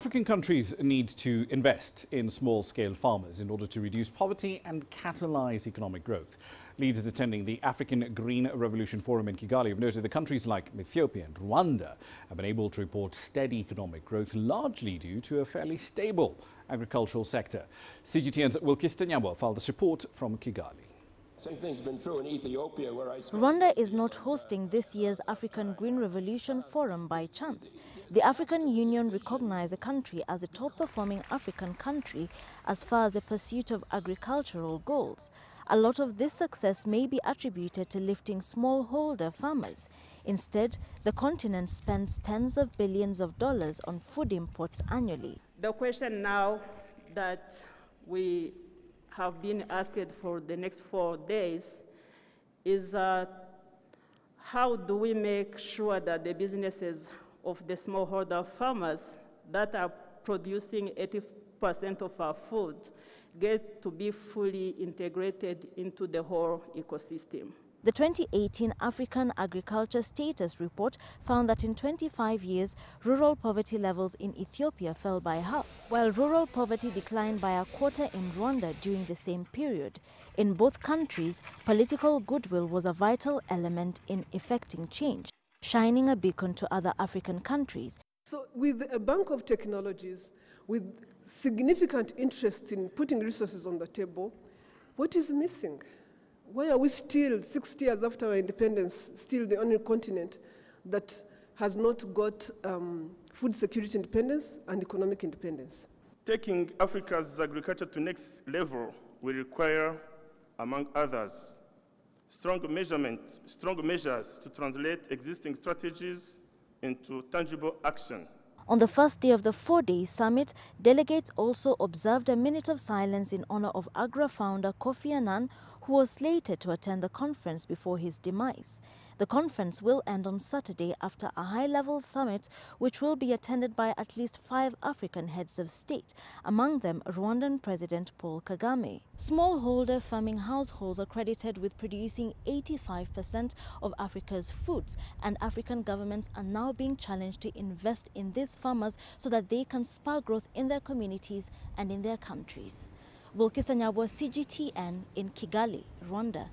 African countries need to invest in small-scale farmers in order to reduce poverty and catalyse economic growth. Leaders attending the African Green Revolution Forum in Kigali have noted that countries like Ethiopia and Rwanda have been able to report steady economic growth, largely due to a fairly stable agricultural sector. CGTN's Wil-kis-ta Nyab-wa filed this report from Kigali. Same thing's been true in Ethiopia, where Rwanda is not hosting this year's African Green Revolution Forum by chance. The African Union recognized the country as a top-performing African country as far as the pursuit of agricultural goals. A lot of this success may be attributed to lifting smallholder farmers. Instead, the continent spends tens of billions of dollars on food imports annually. The question now that we have been asked for the next 4 days is how do we make sure that the businesses of the smallholder farmers that are producing 80% of our food get to be fully integrated into the whole ecosystem. The 2018 African Agriculture Status Report found that in 25 years, rural poverty levels in Ethiopia fell by half, while rural poverty declined by a quarter in Rwanda during the same period. In both countries, political goodwill was a vital element in effecting change, shining a beacon to other African countries. So with a bank of technologies, with significant interest in putting resources on the table, what is missing? Why are we still, 60 years after our independence, still the only continent that has not got food security independence and economic independence? Taking Africa's agriculture to next level will require, among others, strong measures to translate existing strategies into tangible action. On the first day of the 4-day summit, delegates also observed a minute of silence in honor of Agra founder Kofi Annan, who was slated to attend the conference before his demise. The conference will end on Saturday after a high-level summit, which will be attended by at least 5 African heads of state, among them Rwandan President Paul Kagame. Smallholder farming households are credited with producing 85% of Africa's foods, and African governments are now being challenged to invest in these farmers so that they can spur growth in their communities and in their countries. Wil-kis-ta Nyab-wa, CGTN in Kigali, Rwanda.